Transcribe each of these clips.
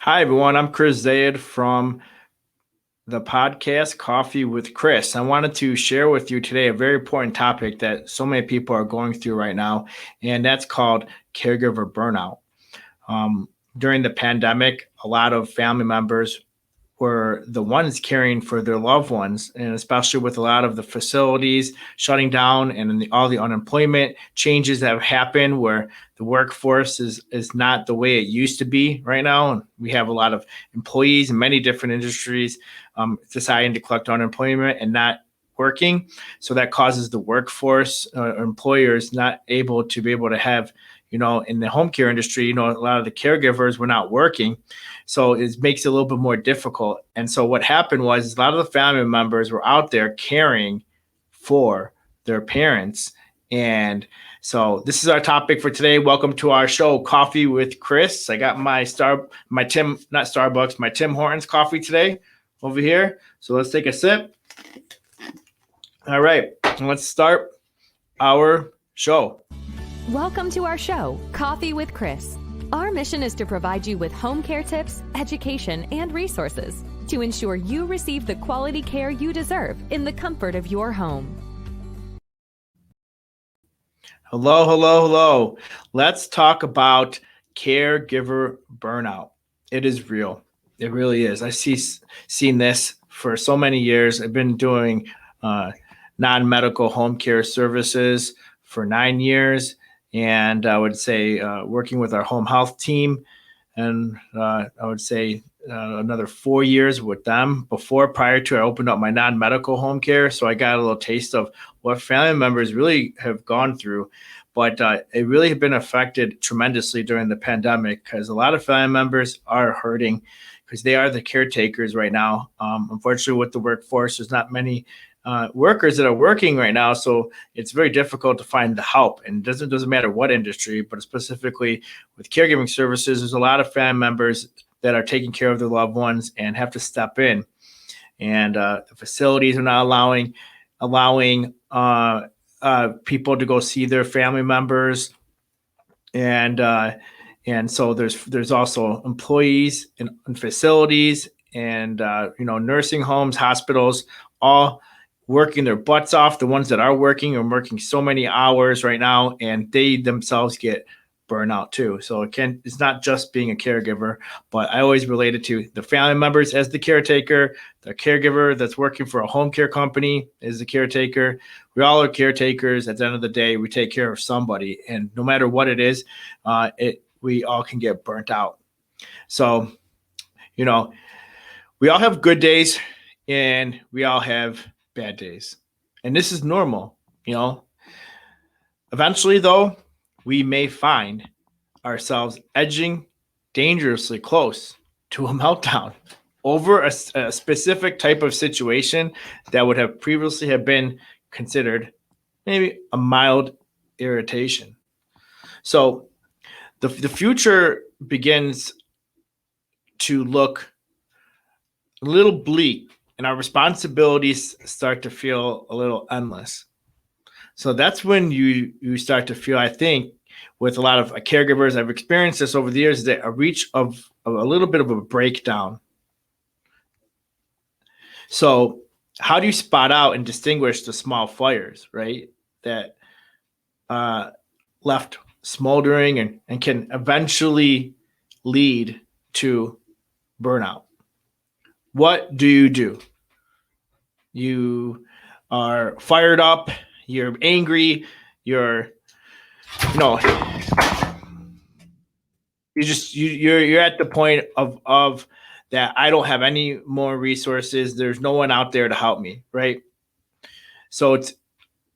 Hi, everyone. I'm Chris Zayed from the podcast Coffee with Chris. I wanted to share with you today a very important topic that so many people are going through right now, and that's called caregiver burnout. During the pandemic, a lot of family members were the ones caring for their loved ones, and especially with a lot of the facilities shutting down and all the unemployment changes that have happened where the workforce is not the way it used to be right now. And we have a lot of employees in many different industries deciding to collect unemployment and not working. So that causes the workforce employers not able to have, in the home care industry, a lot of the caregivers were not working. So it makes it a little bit more difficult. And so what happened was a lot of the family members were out there caring for their parents. And so this is our topic for today. Welcome to our show, Coffee with Chris. I got my Tim Hortons coffee today over here. So let's take a sip. All right, let's start our show. Welcome to our show, Coffee with Chris. Our mission is to provide you with home care tips, education, and resources to ensure you receive the quality care you deserve in the comfort of your home. Hello. Let's talk about caregiver burnout. It is real. It really is. I've seen this for so many years. I've been doing non-medical home care services for 9 years. And I would say working with our home health team, and I would say another 4 years with them prior to I opened up my non-medical home care. So I got a little taste of what family members really have gone through. But it really has been affected tremendously during the pandemic because a lot of family members are hurting because they are the caretakers right now. Unfortunately, with the workforce, there's not many workers that are working right now, so it's very difficult to find the help. And it doesn't matter what industry, but specifically with caregiving services, there's a lot of family members that are taking care of their loved ones and have to step in. And the facilities are not allowing people to go see their family members, and so there's also employees in facilities and nursing homes, hospitals, all working their butts off. The ones that are working so many hours right now, and they themselves get burnout too. So it's not just being a caregiver, but I always relate it to the family members as the caretaker. The caregiver that's working for a home care company is the caretaker. We all are caretakers. At the end of the day, we take care of somebody, and no matter what it is, we all can get burnt out. So, we all have good days and we all have bad days, and this is normal. Eventually though, we may find ourselves edging dangerously close to a meltdown over a specific type of situation that would have previously have been considered maybe a mild irritation. So the future begins to look a little bleak, and our responsibilities start to feel a little endless. So that's when you start to feel, I think, with a lot of caregivers, I've experienced this over the years, that a reach of a little bit of a breakdown. So how do you spot out and distinguish the small fires, right, that left smoldering and can eventually lead to burnout? What do? You are fired up, you're angry, you're at the point of that I don't have any more resources. There's no one out there to help me, right? So it's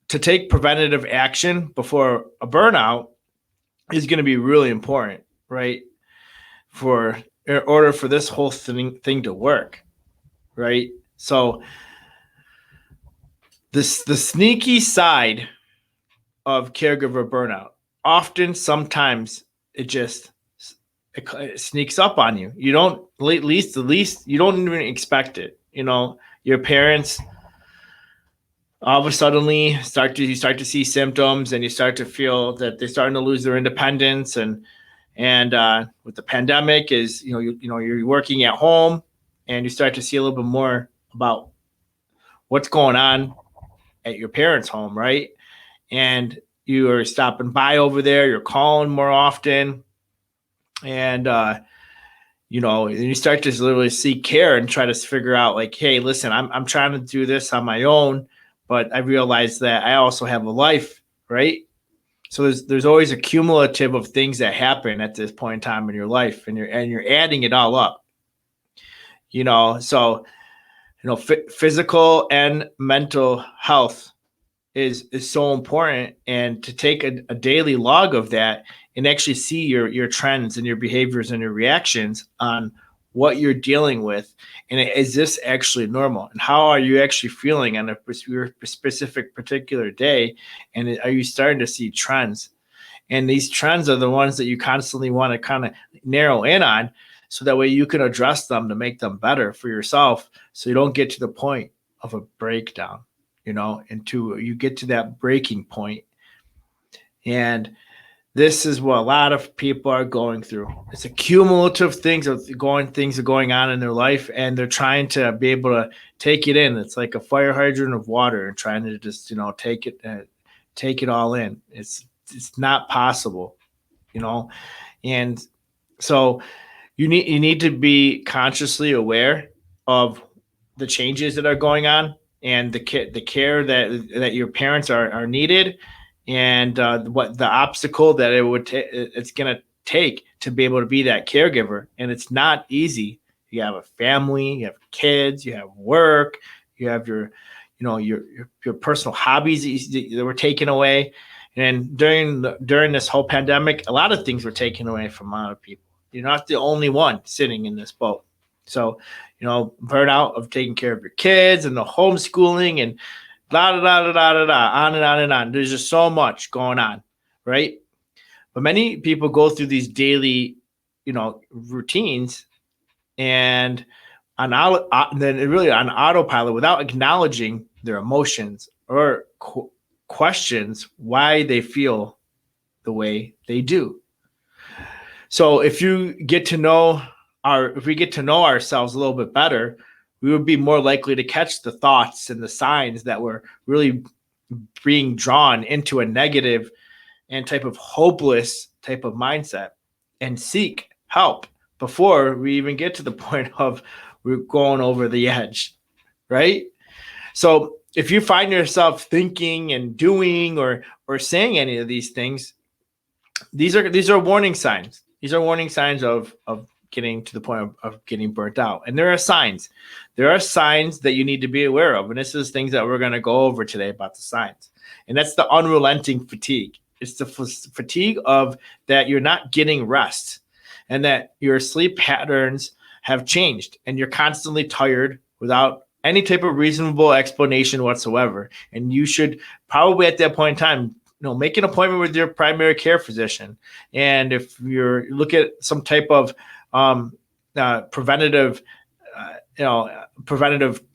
to take preventative action before a burnout is going to be really important, right? In order for this whole thing to work, right? So the sneaky side of caregiver burnout, sometimes it sneaks up on you. You don't, at least you don't even expect it. Your parents all of a sudden you start to see symptoms, and you start to feel that they're starting to lose their independence, and And with the pandemic is, you're working at home and you start to see a little bit more about what's going on at your parents' home, right? And you are stopping by over there, you're calling more often. And, you start to literally seek care and try to figure out like, hey, listen, I'm trying to do this on my own, but I realize that I also have a life, right? So there's always a cumulative of things that happen at this point in time in your life, and you're adding it all up. Physical and mental health is so important, and to take a daily log of that and actually see your trends and your behaviors and your reactions on what you're dealing with, and is this actually normal, and how are you actually feeling on a specific particular day, and are you starting to see trends? And these trends are the ones that you constantly want to kind of narrow in on, so that way you can address them to make them better for yourself, so you don't get to the point of a breakdown, you get to that breaking point. And this is what a lot of people are going through. It's a cumulative things are going on in their life, and they're trying to be able to take it in. It's like a fire hydrant of water, and trying to just take it all in. It's not possible, and so you need to be consciously aware of the changes that are going on, and the care that your parents are needed, and what the obstacle that it's going to take to be able to be that caregiver. And it's not easy. You have a family, you have kids, you have work, you have your personal hobbies that were taken away. And during this whole pandemic, a lot of things were taken away from a lot of people. You're not the only one sitting in this boat. So, burnout of taking care of your kids and the homeschooling and on and on and on. There's just so much going on, right? But many people go through these daily, routines, and then really on autopilot, without acknowledging their emotions or questions why they feel the way they do. So if we get to know ourselves a little bit better, we would be more likely to catch the thoughts and the signs that we're really being drawn into a negative and type of hopeless type of mindset, and seek help before we even get to the point of we're going over the edge, right? So if you find yourself thinking and doing or saying any of these things, these are warning signs. These are warning signs of getting to the point of getting burnt out. And there are signs that you need to be aware of. And this is things that we're going to go over today about the signs. And that's the unrelenting fatigue. It's the fatigue of that you're not getting rest, and that your sleep patterns have changed, and you're constantly tired without any type of reasonable explanation whatsoever. And you should probably at that point in time, make an appointment with your primary care physician. And if you're look at some type of preventative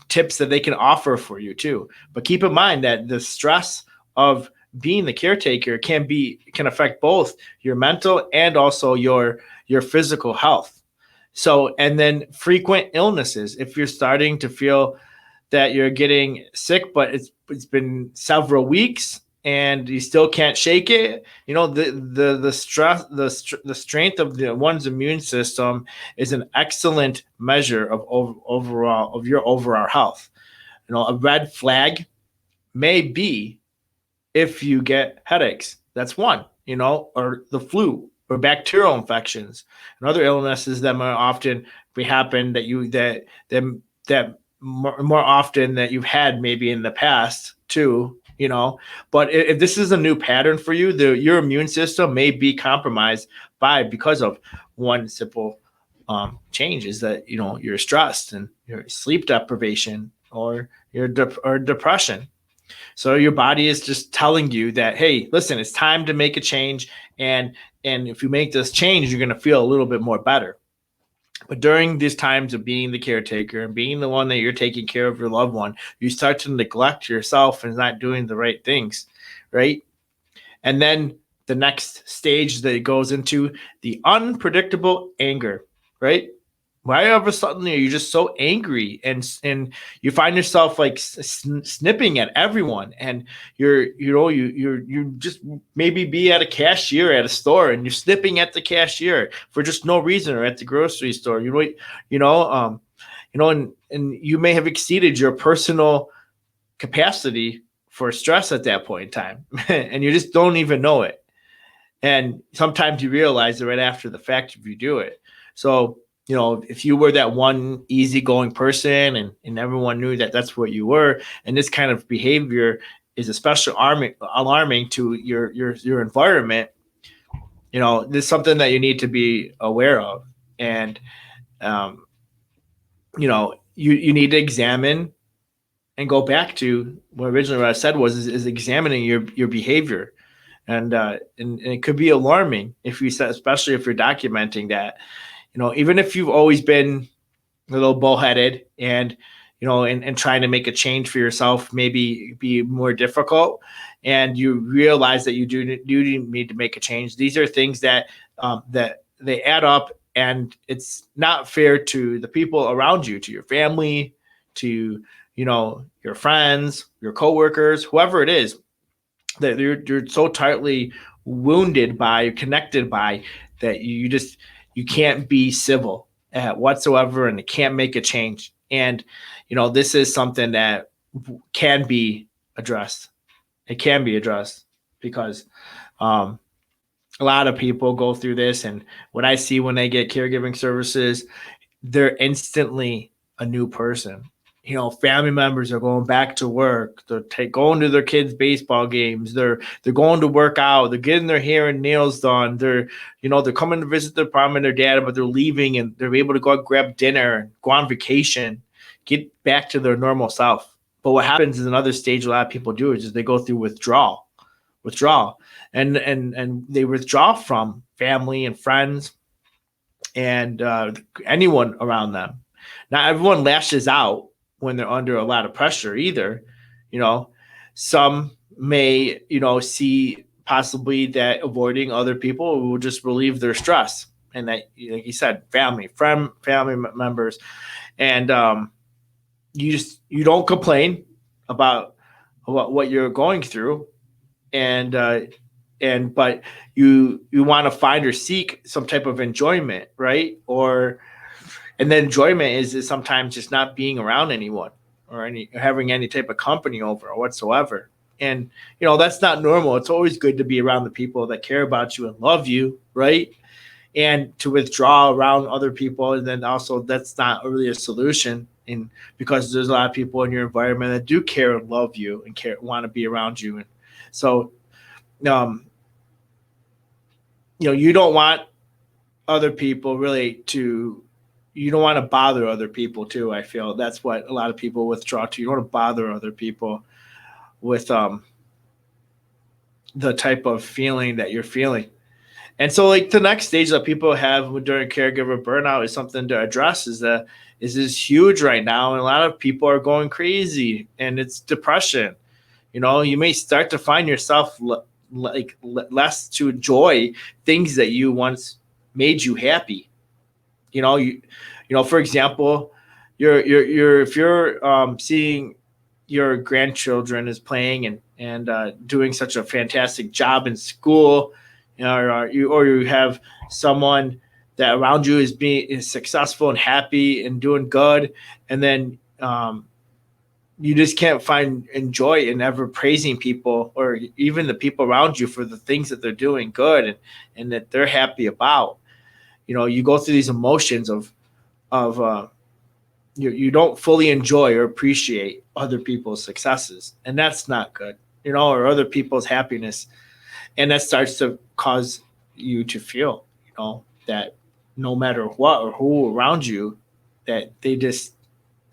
tips that they can offer for you too. But keep in mind that the stress of being the caretaker can affect both your mental and also your physical health. So, and then frequent illnesses. If you're starting to feel that you're getting sick, but it's been several weeks and you still can't shake it, the stress, the strength of one's immune system is an excellent measure of your overall health. A red flag may be if you get headaches. That's one, or the flu or bacterial infections and other illnesses that more often happen that more often that you've had maybe in the past too. But if this is a new pattern for you, your immune system may be compromised because of one simple change, is that you're stressed and your sleep deprivation or your depression. So your body is just telling you that, hey, listen, it's time to make a change, and if you make this change, you're going to feel a little bit more better. But during these times of being the caretaker and being the one that you're taking care of your loved one, you start to neglect yourself and not doing the right things, right? And then the next stage that it goes into, the unpredictable anger, right? Why all of a sudden are you just so angry and you find yourself like snipping at everyone, and you just maybe be at a cashier at a store and you're snipping at the cashier for just no reason, or at the grocery store, and you may have exceeded your personal capacity for stress at that point in time, and you just don't even know it. And sometimes you realize it right after the fact if you do it. So, if you were that one easygoing person and everyone knew that that's what you were, and this kind of behavior is especially alarming to your environment, this is something that you need to be aware of. And, you need to examine and go back to what I said is examining your behavior. And it could be alarming especially if you're documenting that, even if you've always been a little bullheaded and trying to make a change for yourself, maybe be more difficult, and you realize that you do need to make a change. These are things that they add up, and it's not fair to the people around you, to your family, to your friends, your coworkers, whoever it is that you're so tightly connected by, that you can't be civil whatsoever, and it can't make a change. And this is something that can be addressed. It can be addressed because a lot of people go through this, and what I see when they get caregiving services, they're instantly a new person. Family members are going back to work. They're going to their kids' baseball games. They're going to work out. They're getting their hair and nails done. They're coming to visit their mom and their dad, but they're leaving, and they're able to go out, grab dinner, go on vacation, get back to their normal self. But what happens is another stage a lot of people do is they go through withdrawal, and they withdraw from family and friends and anyone around them. Not everyone lashes out when they're under a lot of pressure either. Some may, see possibly that avoiding other people will just relieve their stress. And that, like you said, family members. And you don't complain about what you're going through. But you want to find or seek some type of enjoyment, right? And then enjoyment is sometimes just not being around anyone or having any type of company over or whatsoever. And, that's not normal. It's always good to be around the people that care about you and love you, right? And to withdraw around other people, and then also that's not really a solution. And because there's a lot of people in your environment that do care and love you and want to be around you. And so, you don't want other people you don't want to bother other people too. I feel that's what a lot of people withdraw to. You don't want to bother other people with the type of feeling that you're feeling. And so like the next stage that people have during caregiver burnout is something to address is this huge right now. And a lot of people are going crazy, and it's depression. You may start to find yourself less to enjoy things that you once made you happy. For example, if you're seeing your grandchildren is playing and doing such a fantastic job in school, or you have someone that around you is successful and happy and doing good, and then you just can't find joy in ever praising people or even the people around you for the things that they're doing good and that they're happy about. You go through these emotions of you don't fully enjoy or appreciate other people's successes, and that's not good, or other people's happiness. And that starts to cause you to feel, that no matter what or who around you, that they just,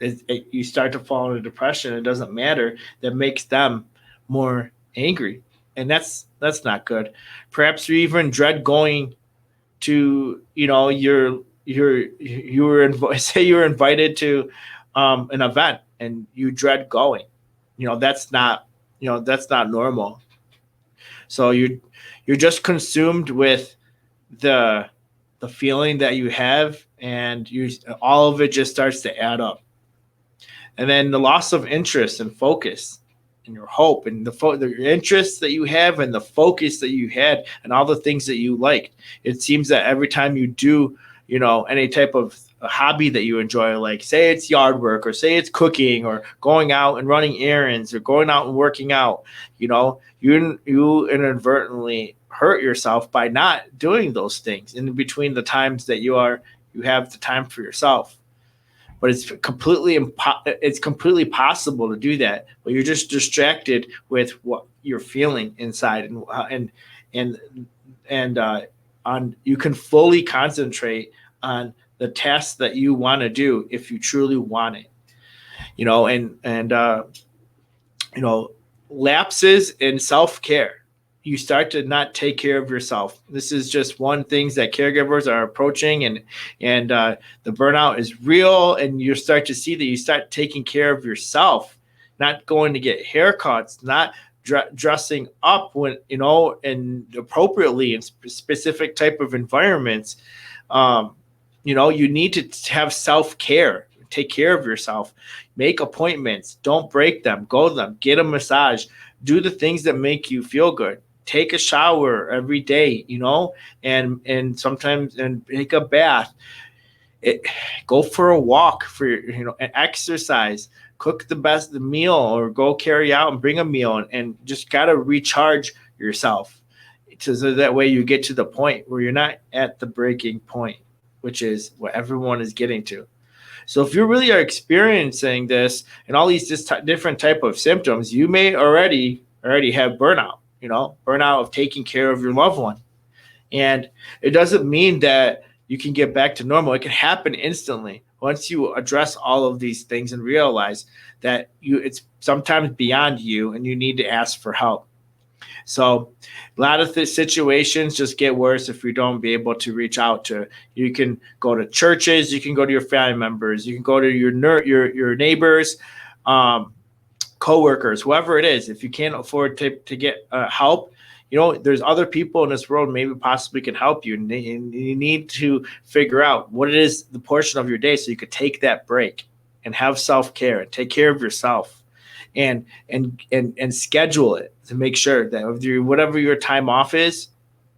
you start to fall into depression. It doesn't matter. That makes them more angry. And that's not good. Perhaps you even dread going to, say you were invited to an event and you dread going. That's not normal. So you're just consumed with the feeling that you have, and all of it just starts to add up. And then the loss of interest and focus and your hope and the interests that you have and the focus that you had and all the things that you liked. It seems that every time you do, any type of a hobby that you enjoy, like say it's yard work or say it's cooking or going out and running errands or going out and working out, you inadvertently hurt yourself by not doing those things in between the times that you have the time for yourself. But it's completely possible to do that, but you're just distracted with what you're feeling inside, and on you can fully concentrate on the tasks that you want to do if you truly want it. Lapses in self-care. You start to not take care of yourself. This is just one thing that caregivers are approaching, and the burnout is real. And you start to see that you start taking care of yourself, not going to get haircuts, not dressing up and appropriately in specific type of environments. You need to have self-care. Take care of yourself. Make appointments. Don't break them. Go to them. Get a massage. Do the things that make you feel good. Take a shower every day, and sometimes and take a bath. Go for a walk, and exercise. Cook the meal, or go carry out and bring a meal, and just gotta recharge yourself, so that way you get to the point where you're not at the breaking point, which is what everyone is getting to. So if you really are experiencing this and all these different type of symptoms, you may already have burnout. Burnout of taking care of your loved one. And it doesn't mean that you can get back to normal. It can happen instantly once you address all of these things and realize that it's sometimes beyond you and you need to ask for help. So a lot of the situations just get worse if you don't be able to reach out to. You can go to churches, you can go to your family members, you can go to your neighbors, coworkers, whoever it is. If you can't afford to get help, there's other people in this world maybe possibly can help you. And you need to figure out what it is, the portion of your day, so you could take that break and have self-care and take care of yourself, and schedule it to make sure that whatever your time off is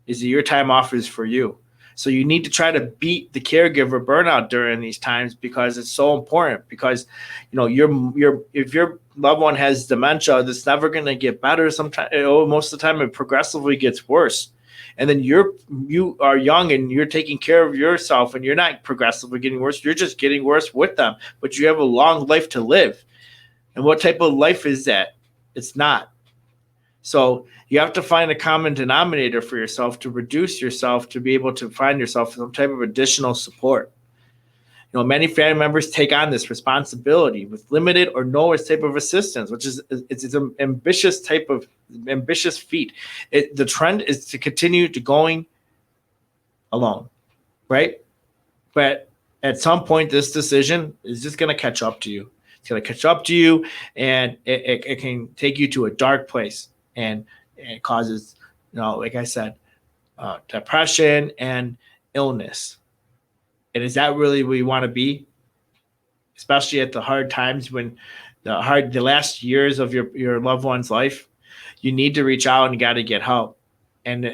your time off is for you. So you need to try to beat the caregiver burnout during these times, because it's so important. Because if your loved one has dementia, that's never going to get better. Sometimes, most of the time, it progressively gets worse. And then you are young and you're taking care of yourself, and you're not progressively getting worse. You're just getting worse with them. But you have a long life to live. And what type of life is that? It's not. So you have to find a common denominator for yourself to reduce yourself, to be able to find yourself some type of additional support. Many family members take on this responsibility with limited or no type of assistance, which is it's an ambitious feat. The trend is to continue to going alone, right? But at some point, this decision is just going to catch up to you. It's going to catch up to you, and it can take you to a dark place. And it causes, like I said, depression and illness. And is that really where you want to be? Especially at the hard times, when the last years of your loved one's life, you need to reach out and got to get help. And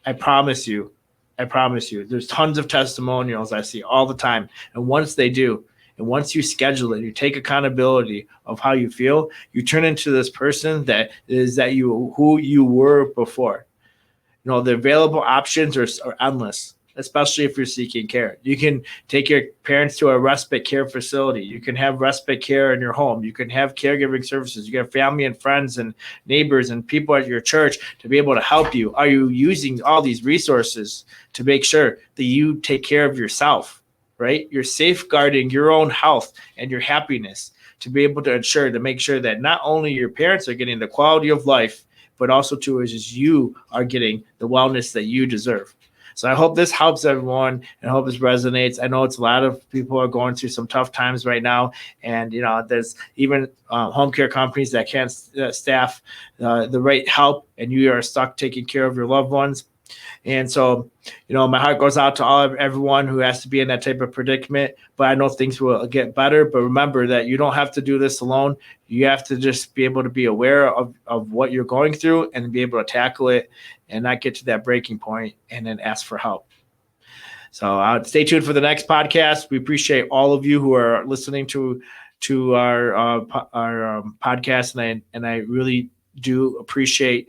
I promise you, there's tons of testimonials I see all the time. And once they do, and once you schedule it, you take accountability of how you feel, you turn into this person who you were before. The available options are endless, especially if you're seeking care. You can take your parents to a respite care facility. You can have respite care in your home. You can have caregiving services. You can have family and friends and neighbors and people at your church to be able to help you. Are you using all these resources to make sure that you take care of yourself? Right? You're safeguarding your own health and your happiness to be able to make sure that not only your parents are getting the quality of life, but also as you are getting the wellness that you deserve. So I hope this helps everyone, and I hope this resonates. I know it's a lot of people are going through some tough times right now, and there's even home care companies that can't staff the right help, and you are stuck taking care of your loved ones. And so, my heart goes out to everyone who has to be in that type of predicament, but I know things will get better. But remember that you don't have to do this alone. You have to just be able to be aware of what you're going through and be able to tackle it and not get to that breaking point and then ask for help. So stay tuned for the next podcast. We appreciate all of you who are listening to our podcast, and I really do appreciate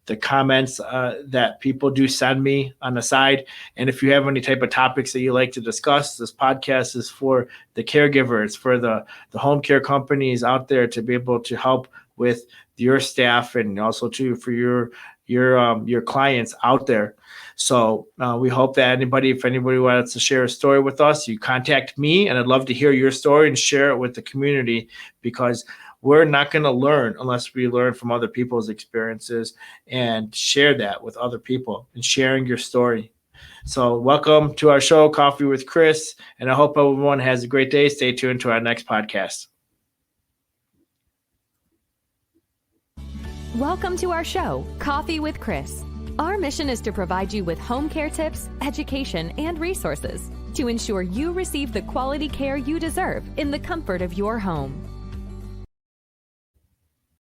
the comments that people do send me on the side. And if you have any type of topics that you like to discuss, this podcast is for the caregivers, for the home care companies out there to be able to help with your staff, and also for your clients out there. So we hope that if anybody wants to share a story with us, you contact me, and I'd love to hear your story and share it with the community, because we're not going to learn unless we learn from other people's experiences and share that with other people and sharing your story. So welcome to our show, Coffee with Chris, and I hope everyone has a great day. Stay tuned to our next podcast. Welcome to our show, Coffee with Chris. Our mission is to provide you with home care tips, education, and resources to ensure you receive the quality care you deserve in the comfort of your home.